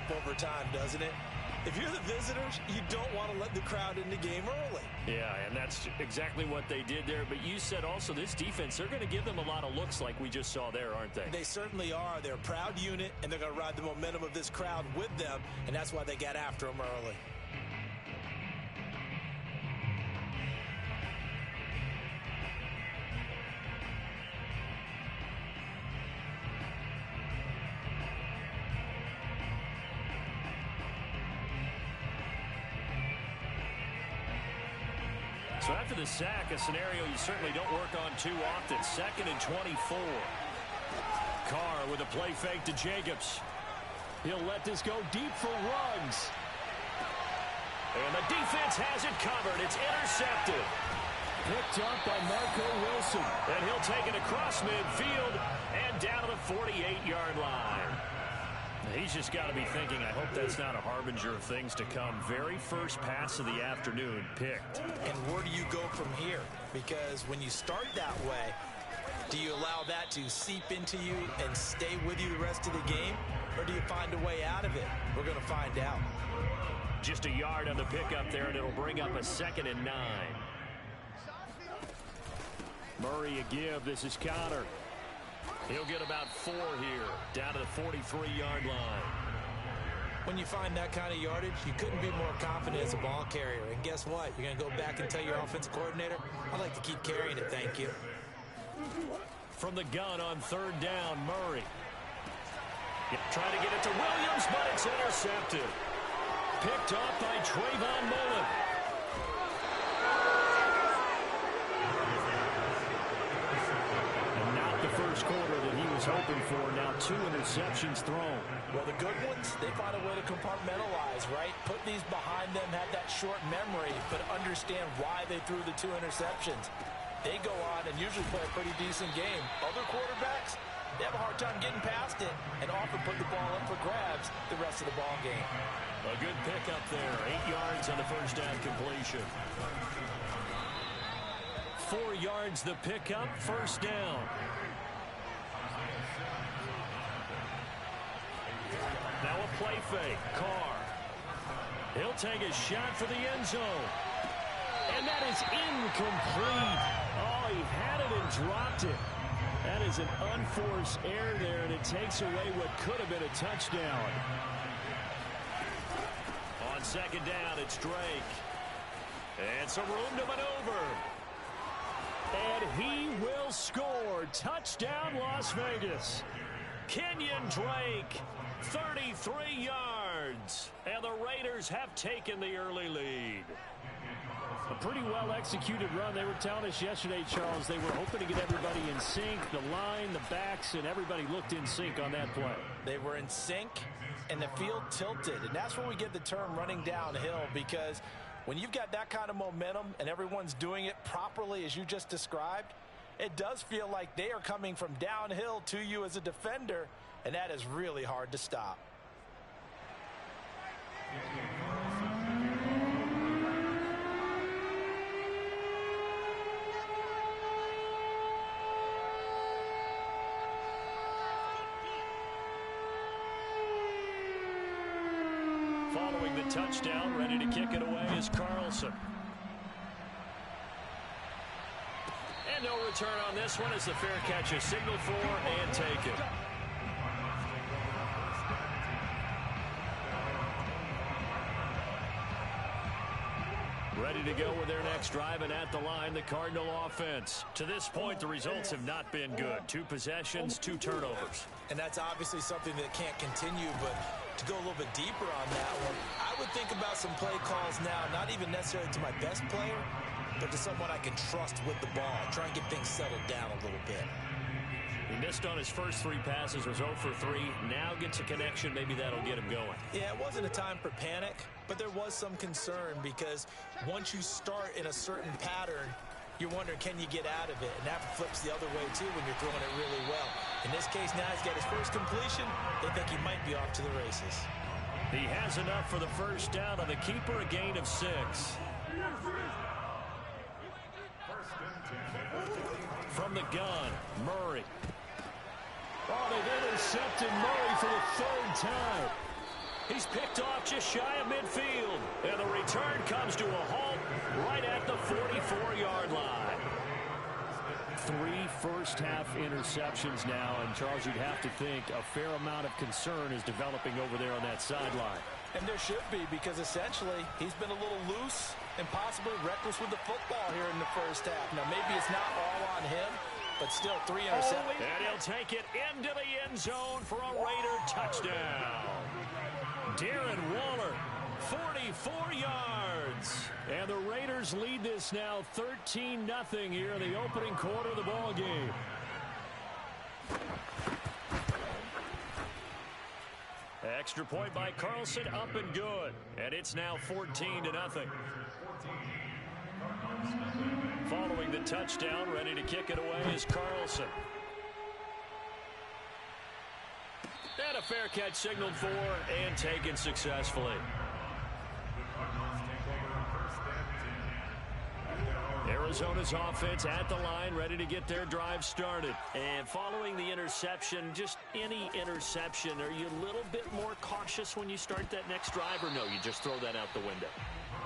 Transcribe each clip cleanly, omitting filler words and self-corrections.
over time, doesn't it? If you're the visitors, you don't want to let the crowd in the game early. Yeah, and that's exactly what they did there. But you said also this defense, they're going to give them a lot of looks like we just saw there, aren't they? They certainly are. They're a proud unit, and they're going to ride the momentum of this crowd with them, and that's why they got after them early. So after the sack, a scenario you certainly don't work on too often. 2nd and 24. Carr with a play fake to Jacobs. He'll let this go deep for Ruggs. And the defense has it covered. It's intercepted. Picked up by Marco Wilson. And he'll take it across midfield and down to the 48-yard line. He's just got to be thinking, I hope that's not a harbinger of things to come. Very first pass of the afternoon picked. And where do you go from here? Because when you start that way, do you allow that to seep into you and stay with you the rest of the game? Or do you find a way out of it? We're going to find out. Just a yard on the pickup there, and it'll bring up a 2nd and 9. Murray a give. This is Connor. He'll get about 4 here, down to the 43-yard line. When you find that kind of yardage, you couldn't be more confident as a ball carrier. And guess what? You're going to go back and tell your offensive coordinator, I'd like to keep carrying it, thank you. From the gun on 3rd down, Murray. Trying to get it to Williams, but it's intercepted. Picked off by Trayvon Mullen. First quarter that he was hoping for. Now 2 interceptions thrown. Well, the good ones, they find a way to compartmentalize, right? Put these behind them, have that short memory, but understand why they threw the 2 interceptions. They go on and usually play a pretty decent game. Other quarterbacks, they have a hard time getting past it and often put the ball up for grabs the rest of the ball game. A good pickup there. 8 yards on the first down completion. 4 yards the pickup, first down. Now a play fake. Carr. He'll take a shot for the end zone. And that is incomplete. Oh, he had it and dropped it. That is an unforced error there, and it takes away what could have been a touchdown. On 2nd down, it's Drake. And some room to maneuver. And he will score. Touchdown, Las Vegas. Kenyon Drake, 33 yards. And the Raiders have taken the early lead. A pretty well-executed run. They were telling us yesterday, Charles, they were hoping to get everybody in sync. The line, the backs, and everybody looked in sync on that play. They were in sync, and the field tilted. And that's where we get the term running downhill, because when you've got that kind of momentum and everyone's doing it properly as you just described, it does feel like they are coming from downhill to you as a defender, and that is really hard to stop. Following the touchdown, ready to kick it away is Carlson. And no return on this one as the fair catch is signaled for and taken. Ready to go with their next drive, and at the line, the Cardinal offense. To this point, the results have not been good. 2 possessions, 2 turnovers. And that's obviously something that can't continue, but to go a little bit deeper on that one, I would think about some play calls now, not even necessarily to my best player, but to someone I can trust with the ball. Try and get things settled down a little bit. He missed on his first 3 passes, was 0 for 3. Now gets a connection. Maybe that'll get him going. Yeah, it wasn't a time for panic, but there was some concern because once you start in a certain pattern, you're wondering, can you get out of it? And that flips the other way, too, when you're throwing it really well. In this case, now he's got his first completion. They think he might be off to the races. He has enough for the first down on the keeper, a gain of 6. From the gun, Murray. Oh, they've intercepted Murray for the 3rd time. He's picked off just shy of midfield. And the return comes to a halt right at the 44-yard line. 3 first-half interceptions now. And, Charles, you'd have to think a fair amount of concern is developing over there on that sideline. And there should be, because essentially he's been a little loose and possibly reckless with the football here in the first half. Now, maybe it's not all on him, but still 3 interceptions. And he'll take it into the end zone for a Raider touchdown. Darren Waller, 44 yards. And the Raiders lead this now 13-0 here in the opening quarter of the ball game. Extra point by Carlson, up and good. And it's now 14-0. Following the touchdown, ready to kick it away is Carlson. And a fair catch signaled for and taken successfully. Arizona's offense at the line, ready to get their drive started. And following the interception, just any interception, are you a little bit more cautious when you start that next drive, or no, you just throw that out the window?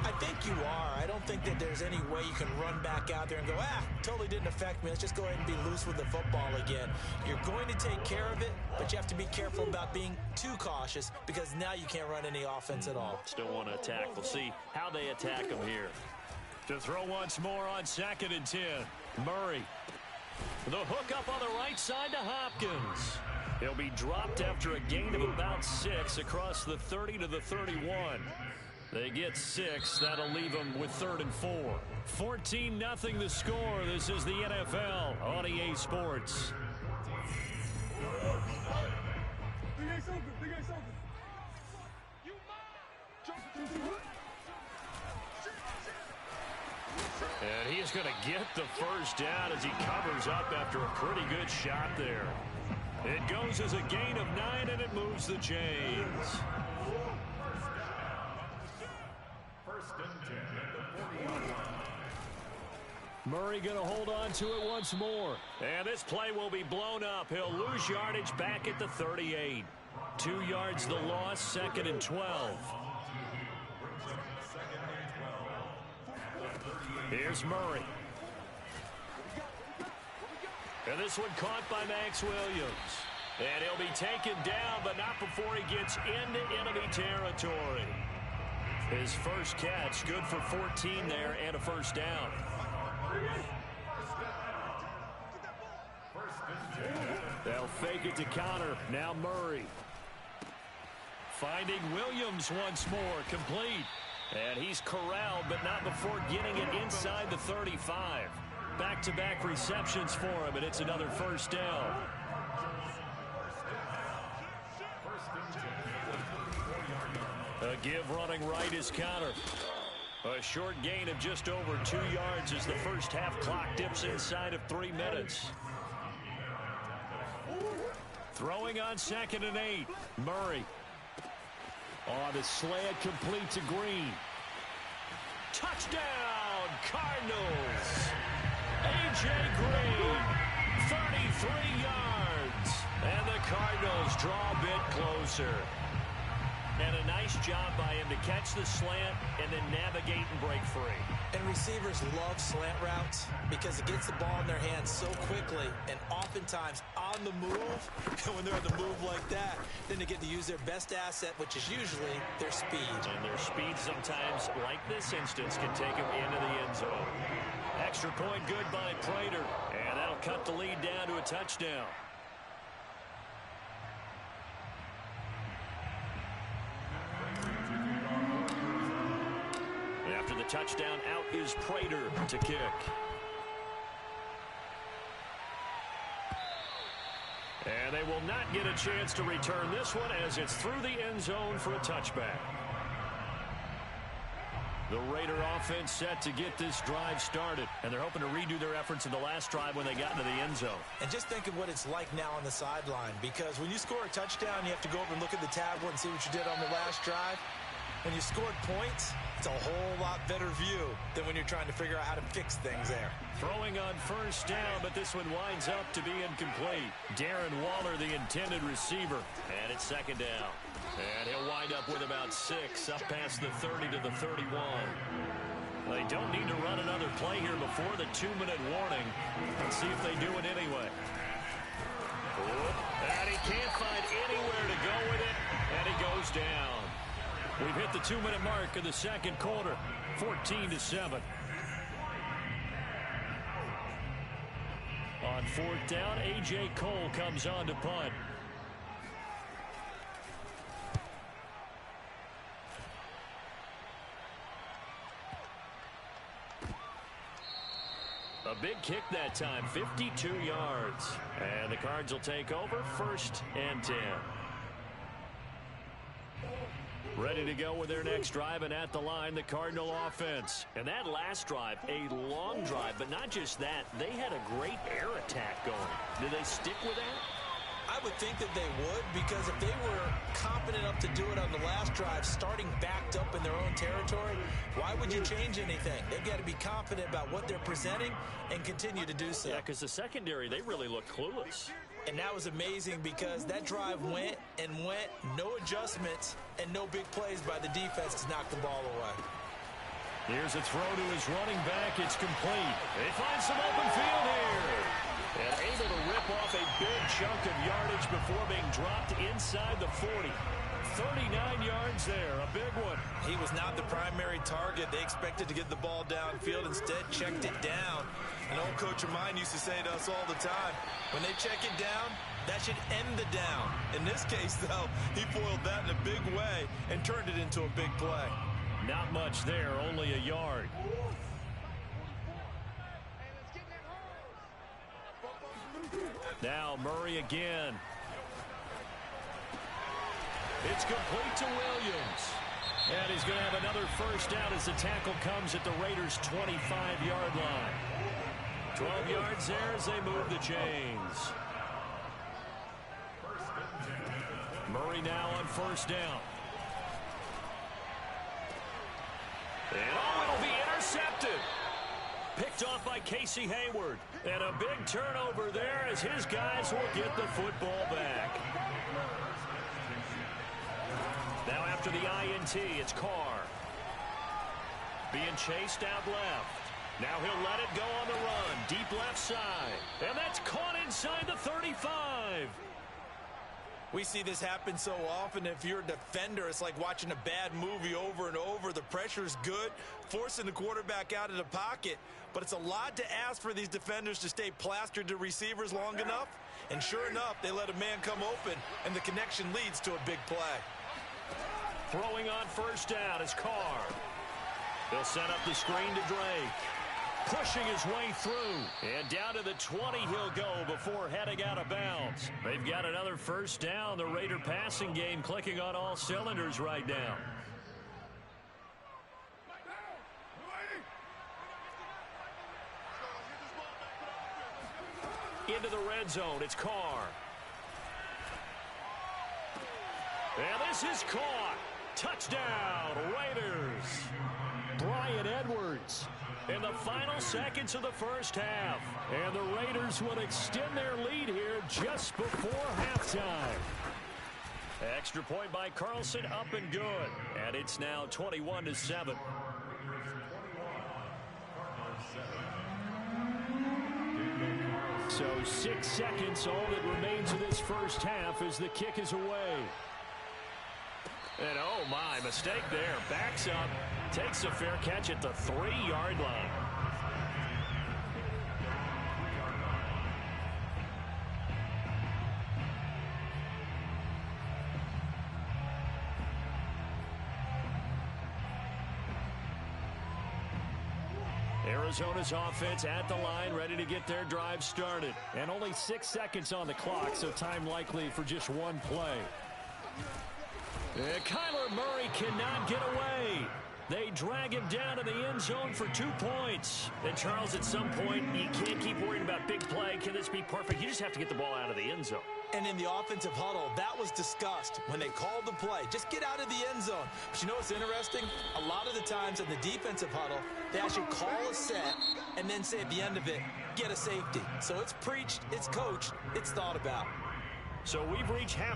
I think you are. I don't think that there's any way you can run back out there and go, totally didn't affect me. Let's just go ahead and be loose with the football again. You're going to take care of it, but you have to be careful about being too cautious, because now you can't run any offense at all. Still want to attack. We'll see how they attack them here. To throw once more on 2nd and 10. Murray. The hook up on the right side to Hopkins. He'll be dropped after a gain of about 6 across the 30 to the 31. They get 6. That'll leave them with 3rd and 4. 14-0 the score. This is the NFL on EA Sports. And he is going to get the first down as he covers up after a pretty good shot there. It goes as a gain of 9, and it moves the chains. Murray going to hold on to it once more. And this play will be blown up. He'll lose yardage back at the 38. 2 yards the loss, 2nd and 12. Here's Murray. And this one caught by Max Williams. And he'll be taken down, but not before he gets into enemy territory. His first catch, good for 14 there and a first down. They'll fake it to counter. Now Murray. Finding Williams once more, complete. And he's corralled, but not before getting it inside the 35. Back-to-back receptions for him, and it's another first down. A give running right is counter. A short gain of just over 2 yards as the first half clock dips inside of 3 minutes. Throwing on 2nd and 8. Murray. On the slant, complete to Green. Touchdown, Cardinals. A.J. Green, 33 yards. And the Cardinals draw a bit closer. And a nice job by him to catch the slant and then navigate and break free. And receivers love slant routes because it gets the ball in their hands so quickly, and oftentimes on the move. When they're on the move like that, then they get to use their best asset, which is usually their speed. And their speed sometimes, like this instance, can take them into the end zone. Extra point good by Prater. And that'll cut the lead down to a touchdown. After the touchdown, out is Prater to kick. And they will not get a chance to return this one as it's through the end zone for a touchback. The Raider offense set to get this drive started. And they're hoping to redo their efforts in the last drive when they got into the end zone. And just think of what it's like now on the sideline. Because when you score a touchdown, you have to go over and look at the tablet and see what you did on the last drive. when you scored points, it's a whole lot better view than when you're trying to figure out how to fix things there. Throwing on first down, but this one winds up to be incomplete. Darren Waller, the intended receiver. And it's second down. And he'll wind up with about 6, up past the 30 to the 31. They don't need to run another play here before the 2-minute warning. Let's see if they do it anyway. And he can't find anywhere to go with it, and he goes down. We've hit the 2-minute mark in the second quarter, 14-7. On fourth down, A.J. Cole comes on to punt. A big kick that time, 52 yards. And the Cards will take over, 1st and 10. Ready to go with their next drive, and at the line, the Cardinal offense. And that last drive, a long drive, but not just that. They had a great air attack going. Do they stick with that? I would think that they would, because if they were competent enough to do it on the last drive, starting backed up in their own territory, why would you change anything? They've got to be confident about what they're presenting and continue to do so. Yeah, because the secondary, they really look clueless. And that was amazing because that drive went and went, no adjustments, and no big plays by the defense to knock the ball away. Here's a throw to his running back. It's complete. They find some open field here. And able to rip off a big chunk of yardage before being dropped inside the 40. 39 yards there, a big one. He was not the primary target. They expected to get the ball downfield. Instead, checked it down. An old coach of mine used to say to us all the time, when they check it down, that should end the down. In this case, though, he foiled that in a big way and turned it into a big play. Not much there, only a yard. Now Murray again. It's complete to Williams. And he's going to have another first down as the tackle comes at the Raiders' 25-yard line. 12 yards there as they move the chains. Murray now on first down. And it'll be intercepted. Picked off by Casey Hayward. And a big turnover there as his guys will get the football back. Now after the INT, it's Carr. Being chased out left. Now he'll let it go on the run. Deep left side. And that's caught inside the 35. We see this happen so often. If you're a defender, it's like watching a bad movie over and over. The pressure's good, forcing the quarterback out of the pocket. But it's a lot to ask for these defenders to stay plastered to receivers long enough. And sure enough, they let a man come open, and the connection leads to a big play. Throwing on first down is Carr. They'll set up the screen to Drake. Pushing his way through. And down to the 20 he'll go before heading out of bounds. They've got another first down. The Raider passing game clicking on all cylinders right now. Into the red zone. It's Carr. And this is caught. Touchdown, Raiders. Bryan Edwards in the final seconds of the first half. And the Raiders will extend their lead here just before halftime. Extra point by Carlson, up and good. And it's now 21-7. So 6 seconds, all that remains of this first half as the kick is away. And oh my, mistake there. Backs up, takes a fair catch at the 3-yard line. Arizona's offense at the line, ready to get their drive started. And only 6 seconds on the clock, so time likely for just one play. And Kyler Murray cannot get away. They drag him down to the end zone for 2 points. And, Charles, at some point, you can't keep worrying about big play. Can this be perfect? You just have to get the ball out of the end zone. And in the offensive huddle, that was discussed when they called the play. Just get out of the end zone. But you know what's interesting? A lot of the times in the defensive huddle, they actually call a set and then say at the end of it, get a safety. So it's preached, it's coached, it's thought about. So we've reached half.